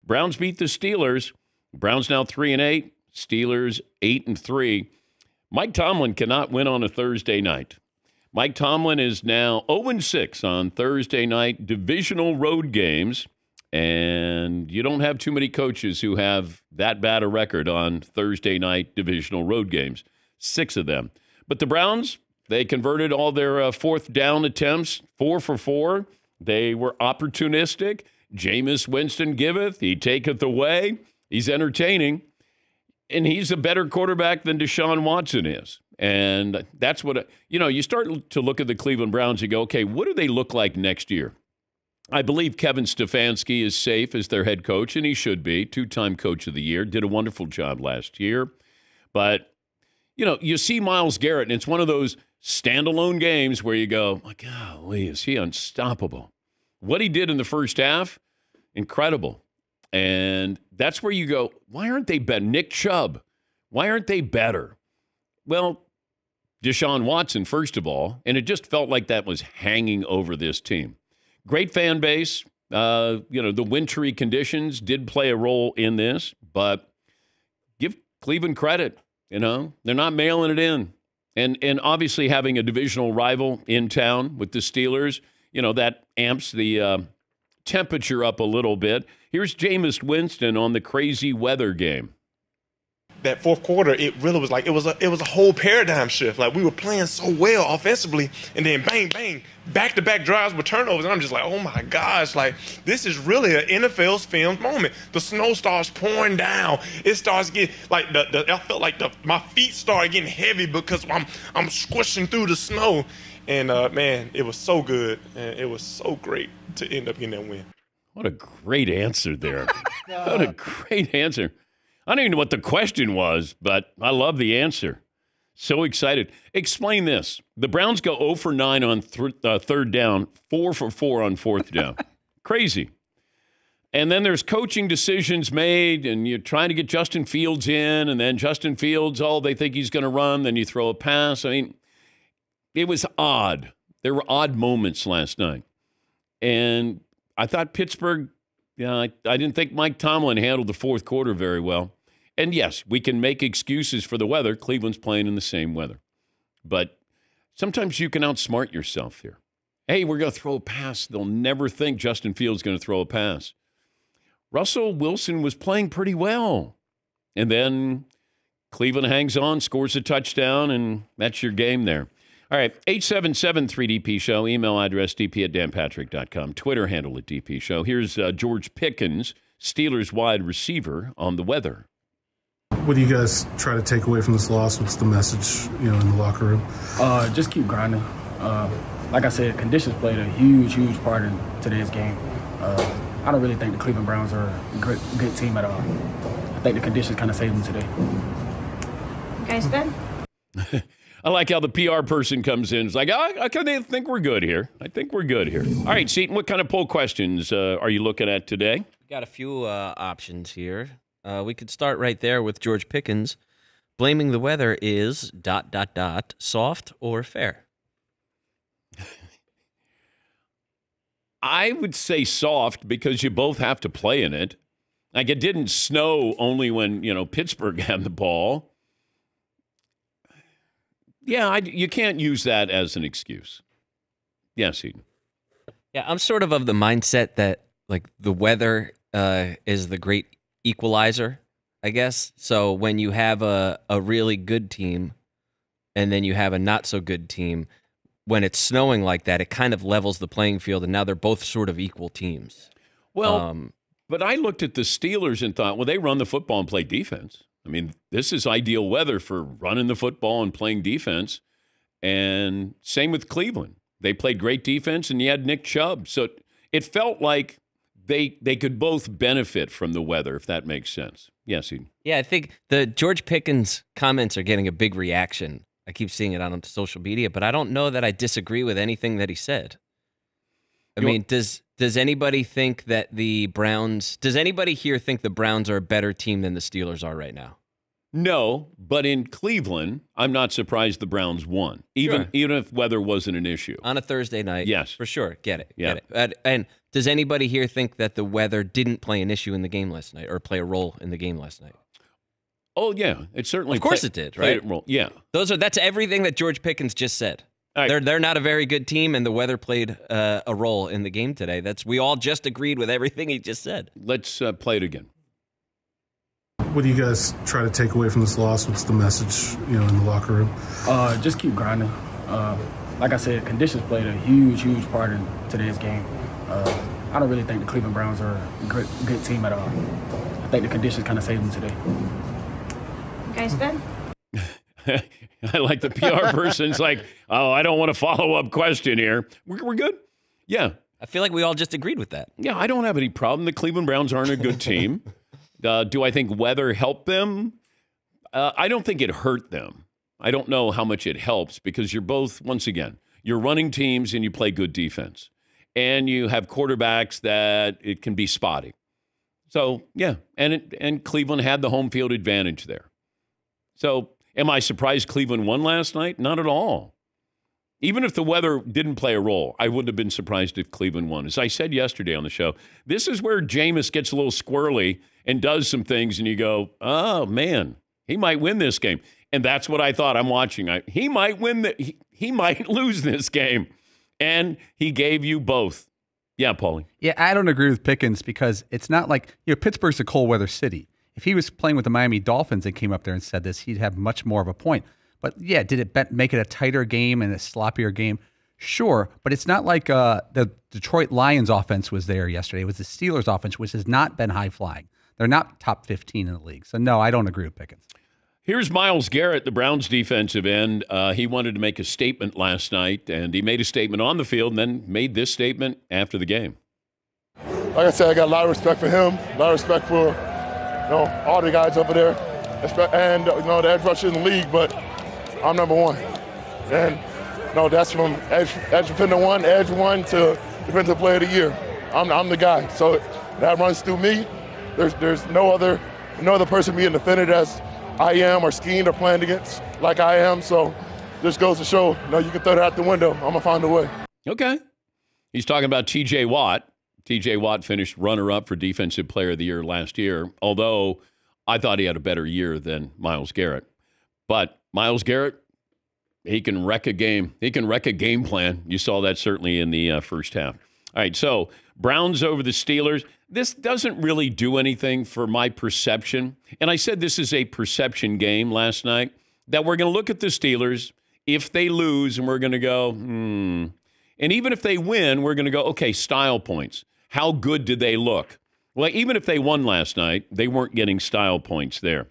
Browns beat the Steelers. Browns now 3-8. Steelers 8-3. Mike Tomlin cannot win on a Thursday night. Mike Tomlin is now 0-6 on Thursday night divisional road games, and you don't have too many coaches who have that bad a record on Thursday night divisional road games. 6 of them. But the Browns, they converted all their fourth down attempts, 4 for 4. They were opportunistic. Jameis Winston giveth, he taketh away. He's entertaining. And he's a better quarterback than Deshaun Watson is. And that's what, you start to look at the Cleveland Browns and go, okay, what do they look like next year? I believe Kevin Stefanski is safe as their head coach, and he should be. 2-time coach of the year. Did a wonderful job last year. But, you see Myles Garrett, and it's one of those standalone games where you go, my golly, is he unstoppable? What he did in the first half, incredible. And that's where you go, why aren't they better? Nick Chubb, why aren't they better? Well, Deshaun Watson, first of all, and it just felt like that was hanging over this team. Great fan base. The wintry conditions did play a role in this, but give Cleveland credit. They're not mailing it in. And obviously having a divisional rival in town with the Steelers, that amps the temperature up a little bit. Here's Jameis Winston on the crazy weather game. That fourth quarter, it really was like it was a whole paradigm shift. Like we were playing so well offensively, and then bang, bang, back-to-back drives with turnovers. And I'm just like, oh my gosh, like this is really an NFL's filmed moment. The snow starts pouring down. It starts getting like I felt like my feet started getting heavy because I'm squishing through the snow. And man, it was so good, and it was so great to end up getting that win. What a great answer there. What a great answer. I don't even know what the question was, but I love the answer. So excited. Explain this. The Browns go 0 for 9 on third down, 4 for 4 on fourth down. Crazy. And then there's coaching decisions made, and you're trying to get Justin Fields in, and then Justin Fields, they think he's going to run, then you throw a pass. I mean, it was odd. There were odd moments last night. And I thought Pittsburgh, I didn't think Mike Tomlin handled the fourth quarter very well. And yes, we can make excuses for the weather. Cleveland's playing in the same weather. But sometimes you can outsmart yourself here. Hey, we're going to throw a pass. They'll never think Justin Fields is going to throw a pass. Russell Wilson was playing pretty well. And then Cleveland hangs on, scores a touchdown, and that's your game there. All right, 877-3DP Show, email address dp@danpatrick.com, Twitter handle @DP Show. Here's George Pickens, Steelers wide receiver, on the weather. What do you guys try to take away from this loss? What's the message, in the locker room? Just keep grinding. Like I said, conditions played a huge, huge part in today's game. I don't really think the Cleveland Browns are a good team at all. I think the conditions kind of saved them today. You guys good? I like how the PR person comes in. It's like, I think we're good here. I think we're good here. All right, Seton, what kind of poll questions are you looking at today? Got a few options here. We could start right there with George Pickens. Blaming the weather is ... soft or fair? I would say soft because you both have to play in it. Like it didn't snow only when, Pittsburgh had the ball. Yeah, you can't use that as an excuse. Yes, Eden. Yeah, I'm sort of the mindset that, like, the weather is the great equalizer, I guess. So when you have a really good team and then you have a not-so-good team, when it's snowing like that, it kind of levels the playing field, and now they're both sort of equal teams. Well, but I looked at the Steelers and thought, well, they run the football and play defense. I mean, this is ideal weather for running the football and playing defense. And same with Cleveland. They played great defense, and you had Nick Chubb. So it felt like they could both benefit from the weather, if that makes sense. Yes, Eden. Yeah, I think the George Pickens comments are getting a big reaction. I keep seeing it on social media, but I don't know that I disagree with anything that he said. I mean, does anybody think that the Browns – does anybody here think the Browns are a better team than the Steelers are right now? No, but in Cleveland, I'm not surprised the Browns won, even if weather wasn't an issue. On a Thursday night. Yes. For sure. Get it. Yeah. Get it. And does anybody here think that the weather didn't play an issue in the game last night or play a role in the game last night? Oh, yeah. It certainly Of course it did, right? Played a role. Yeah. That's everything that George Pickens just said. All right. They're not a very good team, and the weather played a role in the game today. We all just agreed with everything he just said. Let's play it again. What do you guys try to take away from this loss? What's the message, in the locker room? Just keep grinding. Like I said, conditions played a huge, huge part in today's game. I don't really think the Cleveland Browns are a good team at all. I think the conditions kind of saved them today. You guys good? I like the PR person's like, oh, I don't want a follow-up question here. We're good? Yeah. I feel like we all just agreed with that. Yeah, I don't have any problem. The Cleveland Browns aren't a good team. Do I think weather helped them? I don't think it hurt them. I don't know how much it helps because you're both, once again, you're running teams and you play good defense. And you have quarterbacks that it can be spotty. So, yeah, and Cleveland had the home field advantage there. So, am I surprised Cleveland won last night? Not at all. Even if the weather didn't play a role, I wouldn't have been surprised if Cleveland won. As I said yesterday on the show, this is where Jameis gets a little squirrely and does some things, and you go, oh, man, he might win this game. And that's what I thought. I'm watching. He might win. He might lose this game. And he gave you both. Yeah, Paulie. Yeah, I don't agree with Pickens because it's not like, Pittsburgh's a cold weather city. If he was playing with the Miami Dolphins and came up there and said this, he'd have much more of a point. But yeah, did it make it a tighter game and a sloppier game? Sure, but it's not like the Detroit Lions offense was there yesterday. It was the Steelers offense, which has not been high flying. They're not top 15 in the league. So no, I don't agree with Pickens. Here's Myles Garrett, the Browns defensive end. He wanted to make a statement last night, and he made a statement on the field and then made this statement after the game. Like I said, I got a lot of respect for him, a lot of respect for all the guys over there, and the edge rushers in the league, but I'm number one. And that's from edge defender one, edge one to defensive player of the year. I'm the guy. So that runs through me. There's no other person being defended as I am or schemed or planned against like I am. So this goes to show, you can throw that out the window. I'm going to find a way. Okay. He's talking about T.J. Watt. T.J. Watt finished runner-up for Defensive Player of the Year last year, although I thought he had a better year than Myles Garrett. But Myles Garrett, he can wreck a game. He can wreck a game plan. You saw that certainly in the first half. All right, so Browns over the Steelers. This doesn't really do anything for my perception. And I said this is a perception game last night, that we're going to look at the Steelers if they lose and we're going to go, And even if they win, we're going to go, okay, style points. How good did they look? Well, even if they won last night, they weren't getting style points there.